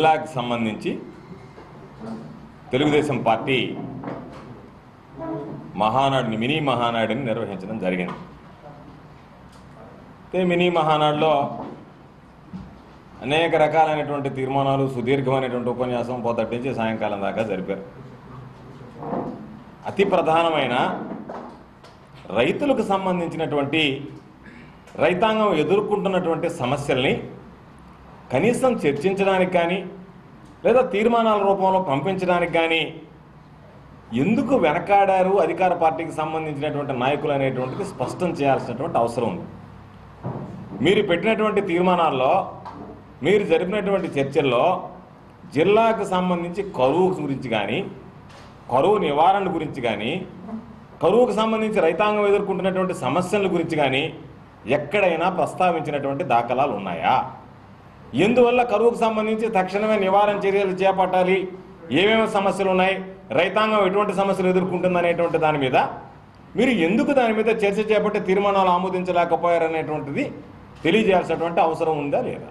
జిల్లాకు సంబంధించి Telugu Desam party mini మహానాడుని నిర్వహించడం జరిగింది. మినీ మహానాడులో అనేక రకాలైనటువంటి తీర్మానాలు, సుదీర్ఘమైనటువంటి ఉపన్యాసం పొద్దుటి నుంచి సాయంకాలం దాకా జరిపారు. అతి ప్రధానమైన రైతులకు సంబంధించినటువంటి రైతాంగం ఎదుర్కొంటున్నటువంటి సమస్యల్ని కనీసం చర్చించడానికి కానీ లేదా తీర్మానాల రూపంలో పంపించడానికి కానీ ఎందుకు వెనకాడారు అధికార పార్టీకి సంబంధించినటువంటి నాయకులు అనేటువంటిది స్పష్టం చేయాల్సినటువంటి అవసరం ఉంది. మీరు పెట్టినటువంటి తీర్మానాల్లో, మీరు జరిపినటువంటి చర్చల్లో జిల్లాకు సంబంధించి కరువు గురించి కానీ, కరువు నివారణ గురించి కానీ, కరువుకు సంబంధించి రైతాంగం ఎదుర్కొంటున్నటువంటి సమస్యల గురించి కానీ ఎక్కడైనా ప్రస్తావించినటువంటి దాఖలాలు ఉన్నాయా? ఎందువల్ల కరువుకు సంబంధించి తక్షణమే నివారణ చర్యలు చేపట్టాలి, ఏమేమి సమస్యలు ఉన్నాయి, రైతాంగం ఎటువంటి సమస్యలు ఎదుర్కొంటుందనేటువంటి దాని మీద మీరు ఎందుకు దాని మీద చర్చ చేపట్టి తీర్మానాలు ఆమోదించలేకపోయారనేటువంటిది తెలియజేయాల్సినటువంటి అవసరం ఉందా లేదా?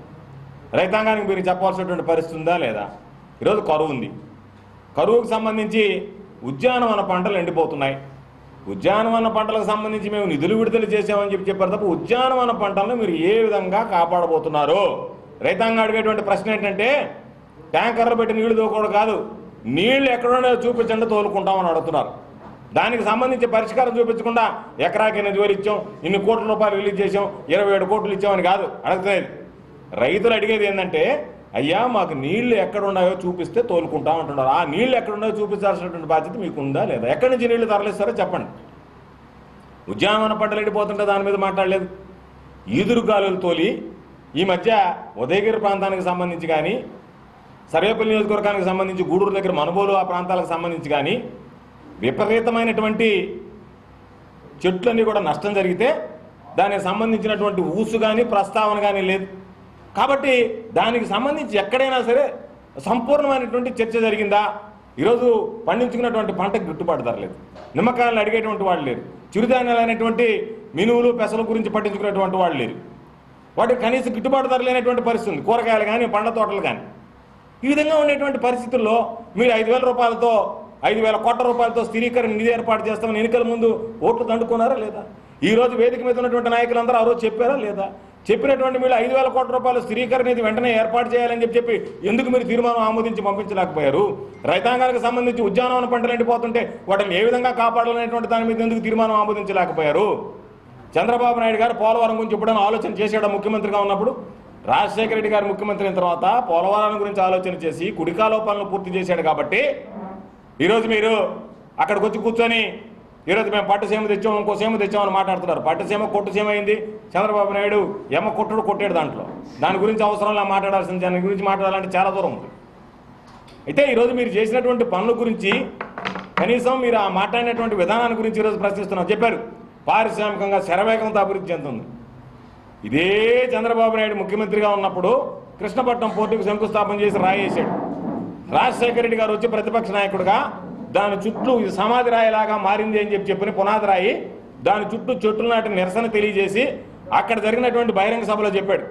రైతాంగానికి మీరు చెప్పాల్సినటువంటి పరిస్థితి ఉందా లేదా? ఈరోజు కరువు ఉంది. కరువుకు సంబంధించి ఉద్యానవన పంటలు ఎండిపోతున్నాయి. ఉద్యానవన పంటలకు సంబంధించి మేము నిధులు విడుదల చేసామని చెప్పారు తప్ప ఉద్యానవన పంటలను మీరు ఏ విధంగా కాపాడబోతున్నారు? రైతాంగం అడిగేటువంటి ప్రశ్న ఏంటంటే, ట్యాంకర్లు పెట్టి నీళ్లు తోలుకోవడం కాదు, నీళ్లు ఎక్కడున్నాయో చూపించండి తోలుకుంటామని అడుగుతున్నారు. దానికి సంబంధించి పరిష్కారం చూపించకుండా ఎకరాకి 8,000 ఇచ్చాం, ఇన్ని కోట్ల రూపాయలు రిలీజ్ చేసాం, 27 కోట్లు ఇచ్చామని కాదు అడుగుతున్నది. రైతులు అడిగేది ఏంటంటే, అయ్యా మాకు నీళ్లు ఎక్కడున్నాయో చూపిస్తే తోలుకుంటాం అంటున్నారు. ఆ నీళ్లు ఎక్కడున్నాయో చూపించాల్సినటువంటి బాధ్యత మీకు ఉందా లేదా? ఎక్కడి నుంచి నీళ్లు తరలిస్తారో చెప్పండి. ఉద్యానవన పంటలు ఎండిపోతుంటే దాని మీద మాట్లాడలేదు. ఈదురుగాలులు తోలి ఈ మధ్య ఉదయగిరి ప్రాంతానికి సంబంధించి కానీ, సర్వేపల్లి నియోజకవర్గానికి సంబంధించి గూడూరు దగ్గర మనుబోలు ఆ ప్రాంతాలకు సంబంధించి కానీ విపరీతమైనటువంటి చెట్లన్నీ కూడా నష్టం జరిగితే దానికి సంబంధించినటువంటి ఊసు కానీ ప్రస్తావన కానీ లేదు. కాబట్టి దానికి సంబంధించి ఎక్కడైనా సరే సంపూర్ణమైనటువంటి చర్చ జరిగిందా? ఈరోజు పండించుకున్నటువంటి పంటకు గిట్టుబాటు ధర లేదు, నిమ్మకాయలను అడిగేటువంటి వాళ్ళు లేరు, చిరుధాన్యాలు అనేటువంటి మినువులు పెసల గురించి పట్టించుకునేటువంటి వాళ్ళు లేరు, వాటికి కనీసం గిట్టుబాటు ధర లేనటువంటి పరిస్థితి ఉంది, కూరగాయలు కానీ పండ్ల తోటలు కానీ. ఈ విధంగా ఉండేటువంటి పరిస్థితుల్లో మీరు 5,000 రూపాయలతో 5,000 కోట్ల రూపాయలతో స్థిరీకరణ నిధి ఏర్పాటు చేస్తామని ఎన్నికల ముందు ఓట్లు దండుకున్నారా లేదా? ఈ రోజు వేదిక మీద ఉన్నటువంటి నాయకులందరూ ఆ రోజు చెప్పారా లేదా? చెప్పినటువంటి మీరు 5,000 కోట్ల రూపాయల స్థిరీకరణ నిధి వెంటనే ఏర్పాటు చేయాలని చెప్పి ఎందుకు మీరు తీర్మానం ఆమోదించి పంపించలేకపోయారు? రైతాంగానికి సంబంధించి ఉద్యానవన పంటలు ఎండిపోతుంటే వాటిని ఏ విధంగా కాపాడాలనేటువంటి దాని మీద ఎందుకు తీర్మానం ఆమోదించలేకపోయారు? చంద్రబాబు నాయుడు గారు పోలవరం గురించి ఎప్పుడైనా ఆలోచన చేశాడా? ముఖ్యమంత్రిగా ఉన్నప్పుడు రాజశేఖర రెడ్డి గారు ముఖ్యమంత్రి అయిన తర్వాత పోలవరం గురించి ఆలోచన చేసి కుడికాలో పనులు పూర్తి చేశాడు. కాబట్టి ఈరోజు మీరు అక్కడికి వచ్చి కూర్చొని ఈరోజు మేము పట్టుసీమ తెచ్చాము, ఇంకో సీమ తెచ్చామని మాట్లాడుతున్నారు. పట్టుసీమ కొట్టుసీమ అయింది. చంద్రబాబు నాయుడు కొట్టాడు దాంట్లో. దాని గురించి అవసరంలా మాట్లాడాల్సింది, దాని గురించి మాట్లాడాలంటే చాలా దూరం ఉంది. అయితే ఈరోజు మీరు చేసినటువంటి పనుల గురించి కనీసం మీరు ఆ మాట్లాడినటువంటి విధానాన్ని గురించి ఈరోజు ప్రశ్నిస్తున్నారు. చెప్పారు పారిశ్రామికంగా శరవేగంతో అభివృద్ధి చెందుతుంది. ఇదే చంద్రబాబు నాయుడు ముఖ్యమంత్రిగా ఉన్నప్పుడు కృష్ణపట్నం పోర్టుకు శంకుస్థాపన చేసి రాయేశాడు. రాజశేఖర రెడ్డి గారు వచ్చి ప్రతిపక్ష నాయకుడిగా దాని చుట్టూ ఇది సమాధి రాయిలాగా మారింది అని చెప్పి పునాది రాయి దాని చుట్టూ చెట్లు నాటి నిరసన తెలియజేసి అక్కడ జరిగినటువంటి బహిరంగ సభలో చెప్పాడు,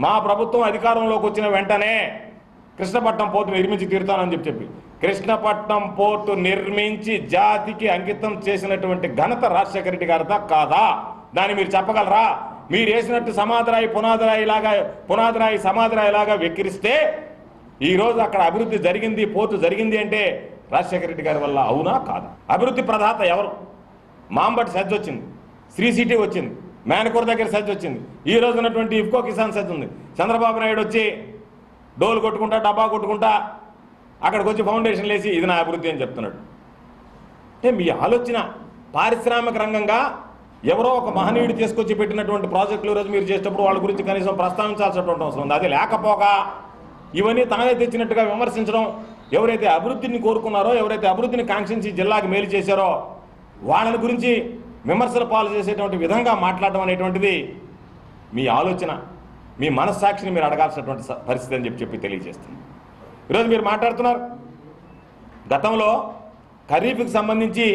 మా ప్రభుత్వం అధికారంలోకి వచ్చిన వెంటనే కృష్ణపట్నం పోర్టు నిర్మించి తీరుతానని చెప్పి కృష్ణపట్నం పోర్టు నిర్మించి జాతికి అంకితం చేసినటువంటి ఘనత రాజశేఖర రెడ్డి గారిదా కాదా? దాన్ని మీరు చెప్పగలరా? మీరు వేసినట్టు సమాధిరాయి పునాదిరాయి సమాధిరాయిలాగా వెక్కిరిస్తే ఈరోజు అక్కడ అభివృద్ధి జరిగింది, పోర్టు జరిగింది అంటే రాజశేఖర రెడ్డి గారి వల్ల అవునా కాదా? అభివృద్ధి ప్రదాత ఎవరు? మాంబట్ సెజ్ వచ్చింది, శ్రీ సిటీ వచ్చింది, మేనకూర దగ్గర సెజ్ వచ్చింది, ఈ రోజు ఉన్నటువంటి ఇఫ్కో కిసాన్ సెజ్ ఉంది. చంద్రబాబు నాయుడు వచ్చి డోలు కొట్టుకుంటా డబ్బా కొట్టుకుంటా అక్కడికి వచ్చి ఫౌండేషన్ వేసి ఇది నా అభివృద్ధి అని చెప్తున్నాడు. అంటే మీ ఆలోచన పారిశ్రామిక రంగంగా ఎవరో ఒక మహనీయుడు తీసుకొచ్చి పెట్టినటువంటి ప్రాజెక్టులు ఈరోజు మీరు చేసేటప్పుడు వాళ్ళ గురించి కనీసం ప్రస్తావించాల్సినటువంటి అవసరం ఉంది. అది లేకపోగా ఇవన్నీ తానే తెచ్చినట్టుగా విమర్శించడం, ఎవరైతే అభివృద్ధిని కోరుకున్నారో, ఎవరైతే అభివృద్ధిని కాంక్షించి జిల్లాకు మేలు చేశారో వాళ్ళని గురించి విమర్శల పాలు చేసేటువంటి విధంగా మాట్లాడడం అనేటువంటిది మీ ఆలోచన, మీ మనస్సాక్షిని మీరు అడగాల్సినటువంటి పరిస్థితి అని చెప్పి తెలియజేస్తుంది. ఈరోజు మీరు మాట్లాడుతున్నారు, గతంలో ఖరీఫ్కి సంబంధించి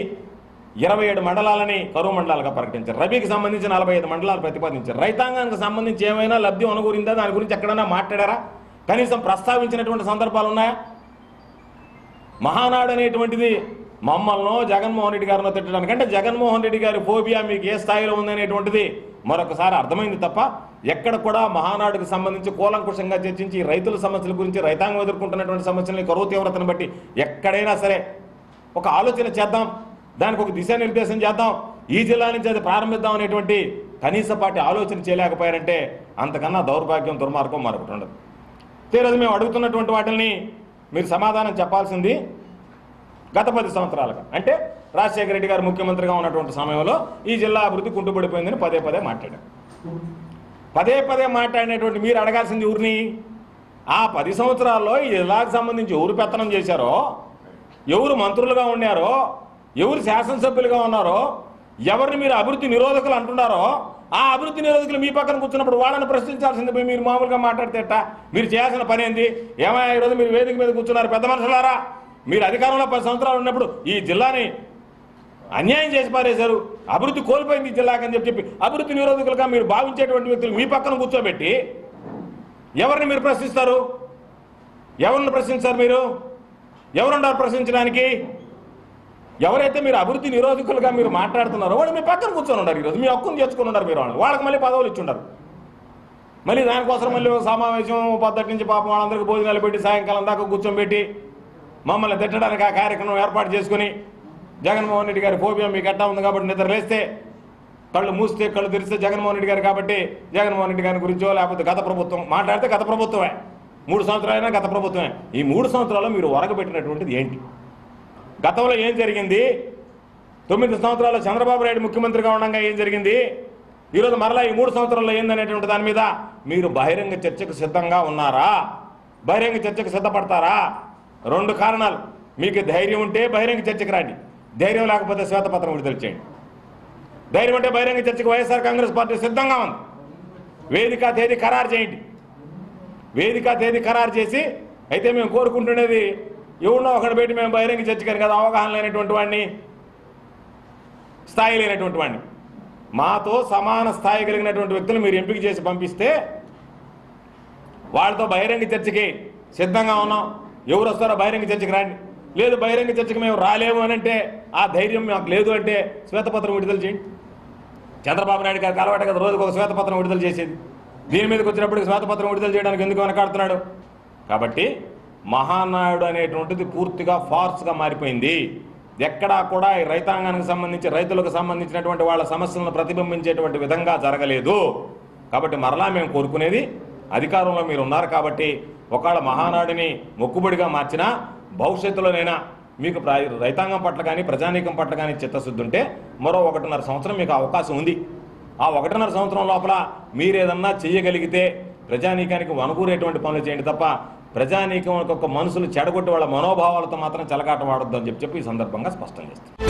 27 మండలాలని కరువు మండలాలుగా ప్రకటించారు, రబీకి సంబంధించి 45 మండలాలు ప్రతిపాదించారు. రైతాంగానికి సంబంధించి ఏమైనా లబ్ధి అనుకూరిందా? దాని గురించి ఎక్కడైనా మాట్లాడారా? కనీసం ప్రస్తావించినటువంటి సందర్భాలు ఉన్నాయా? మహానాడు అనేటువంటిది మమ్మల్నో జగన్మోహన్ రెడ్డి గారినో తిట్టడానికి, అంటే జగన్మోహన్ రెడ్డి గారి ఫోబియా మీకు ఏ స్థాయిలో ఉందనేటువంటిది మరొకసారి అర్థమైంది తప్ప ఎక్కడ కూడా మహానాడుకు సంబంధించి కూలంకుషంగా చర్చించి రైతుల సమస్యల గురించి, రైతాంగం ఎదుర్కొంటున్నటువంటి సమస్యలని, కరువు తీవ్రతను బట్టి ఎక్కడైనా సరే ఒక ఆలోచన చేద్దాం, దానికి ఒక దిశానిర్దేశం చేద్దాం, ఈ జిల్లా నుంచి అది ప్రారంభిద్దాం అనేటువంటి కనీసపాటి ఆలోచన చేయలేకపోయారంటే అంతకన్నా దౌర్భాగ్యం, దుర్మార్గం మరొకటి ఉండదు. ఈరోజు మేము అడుగుతున్నటువంటి వాటిని మీరు సమాధానం చెప్పాల్సింది గత 10 సంవత్సరాలుగా, అంటే రాజశేఖర రెడ్డి గారు ముఖ్యమంత్రిగా ఉన్నటువంటి సమయంలో ఈ జిల్లా అభివృద్ధి కుంటుపడిపోయిందని పదే మాట్లాడారు. పదే మాట్లాడినటువంటి మీరు అడగాల్సింది ఊరిని, ఆ 10 సంవత్సరాల్లో ఈ జిల్లాకు సంబంధించి ఎవరు పెత్తనం చేశారో, ఎవరు మంత్రులుగా ఉన్నారో, ఎవరు శాసనసభ్యులుగా ఉన్నారో, ఎవరిని మీరు అభివృద్ధి నిరోధకులు అంటున్నారో, ఆ అభివృద్ధి నిరోధకులు మీ పక్కన కూర్చున్నప్పుడు వాళ్ళని ప్రశ్నించాల్సింది పోయి మీరు మామూలుగా మాట్లాడితేట మీరు చేయాల్సిన పని ఏంది? ఏమైనా ఈరోజు మీరు వేదిక మీద కూర్చున్నారు, పెద్ద మనుషులారా, మీరు అధికారంలో 10 సంవత్సరాలు ఉన్నప్పుడు ఈ జిల్లాని అన్యాయం చేసి పారేశారు, అభివృద్ధి కోల్పోయింది ఈ జిల్లాకని చెప్పి అభివృద్ధి నిరోధకులుగా మీరు భావించేటువంటి వ్యక్తులు మీ పక్కన కూర్చోబెట్టి ఎవరిని మీరు ప్రశ్నిస్తారు? ఎవరిని ప్రశ్నిస్తారు? మీరు ఎవరున్నారు ప్రశ్నించడానికి? ఎవరైతే మీరు అభివృద్ధి నిరోధకులుగా మీరు మాట్లాడుతున్నారో వాళ్ళు మీ పక్కన కూర్చొని ఉన్నారు. ఈరోజు మీ హక్కును చేసుకుని ఉన్నారు. మీరు వాళ్ళకి మళ్ళీ పదవులు ఇచ్చుంటారు. మళ్ళీ దానికోసం మళ్ళీ సమావేశం పద్ధతి నుంచి పాపం వాళ్ళందరికీ భోజనాలు పెట్టి సాయంకాలం దాకా కూర్చోబెట్టి మమ్మల్ని తిట్టడానికి ఆ కార్యక్రమం ఏర్పాటు చేసుకుని జగన్మోహన్ రెడ్డి గారి ఫోబియా మీకు ఎట్టా ఉంది కాబట్టి నిద్ర లేస్తే కళ్ళు మూస్తే కళ్ళు తెరిస్తే జగన్మోహన్ రెడ్డి గారు కాబట్టి జగన్మోహన్ రెడ్డి గారి గురించో లేకపోతే గత ప్రభుత్వం మాట్లాడితే గత ప్రభుత్వమే, 3 సంవత్సరాలైనా గత ప్రభుత్వమే. ఈ 3 సంవత్సరాల్లో మీరు ఒరగబెట్టినటువంటిది ఏంటి? గతంలో ఏం జరిగింది? 9 సంవత్సరాల్లో చంద్రబాబు నాయుడు ముఖ్యమంత్రిగా ఉండగా ఏం జరిగింది? ఈరోజు మరలా ఈ 3 సంవత్సరాల్లో ఏందనేటువంటి దాని మీద మీరు బహిరంగ చర్చకు సిద్ధంగా ఉన్నారా? బహిరంగ చర్చకు సిద్ధపడతారా? 2 కారణాలు. మీకు ధైర్యం ఉంటే బహిరంగ చర్చకు రండి, ధైర్యం లేకపోతే శ్వేతపత్రం విడుదల చేయండి. ధైర్యం అంటే బహిరంగ చర్చకు వైఎస్ఆర్ కాంగ్రెస్ పార్టీ సిద్ధంగా ఉంది. వేదిక తేదీ ఖరారు చేయండి. వేదిక తేదీ ఖరారు చేసి, అయితే మేము కోరుకుంటున్నది ఎవరినో ఒకటి పెట్టి మేము బహిరంగ చర్చకని కదా, అవగాహన లేనటువంటి వాడిని, స్థాయి లేనటువంటి వాడిని, మాతో సమాన స్థాయి కలిగినటువంటి వ్యక్తులు మీరు ఎంపిక చేసి పంపిస్తే వాళ్ళతో బహిరంగ చర్చకి సిద్ధంగా ఉన్నాం, ఎవరు వస్తారో బహిరంగ చర్చకి రండి. లేదు బహిరంగ చర్చకి మేము రాలేము అని అంటే, ఆ ధైర్యం మాకు లేదు అంటే శ్వేతపత్రం విడుదల చేయండి. చంద్రబాబు నాయుడు గారికి అలవాటు కదా రోజుకు ఒక శ్వేతపత్రం విడుదల చేసేది. దీని మీదకి వచ్చినప్పటికి శ్వేతపత్రం విడుదల చేయడానికి ఎందుకు వెనకాడుతున్నాడు? కాబట్టి మహానాయుడు అనేటువంటిది పూర్తిగా ఫార్స్గా మారిపోయింది. ఎక్కడా కూడా ఈ రైతాంగానికి సంబంధించి, రైతులకు సంబంధించినటువంటి వాళ్ళ సమస్యలను ప్రతిబింబించేటువంటి విధంగా జరగలేదు. కాబట్టి మరలా మేము కోరుకునేది, అధికారంలో మీరు ఉన్నారు కాబట్టి ఒకవేళ మహానాడుని మొక్కుబడిగా మార్చినా భవిష్యత్తులోనైనా మీకు రైతాంగం పట్ల కానీ ప్రజానీకం పట్ల కానీ చిత్తశుద్ధి ఉంటే మరో 1.5 సంవత్సరం మీకు అవకాశం ఉంది. ఆ 1.5 సంవత్సరం లోపల మీరేదన్నా చేయగలిగితే ప్రజానీకానికి వనకూరేటువంటి పనులు చేయండి తప్ప ప్రజానీకం యొక్క మనసులు చెడగొట్టి వాళ్ళ మనోభావాలతో మాత్రం చెలగాటం ఆడొద్దని చెప్పి ఈ సందర్భంగా స్పష్టం చేస్తారు.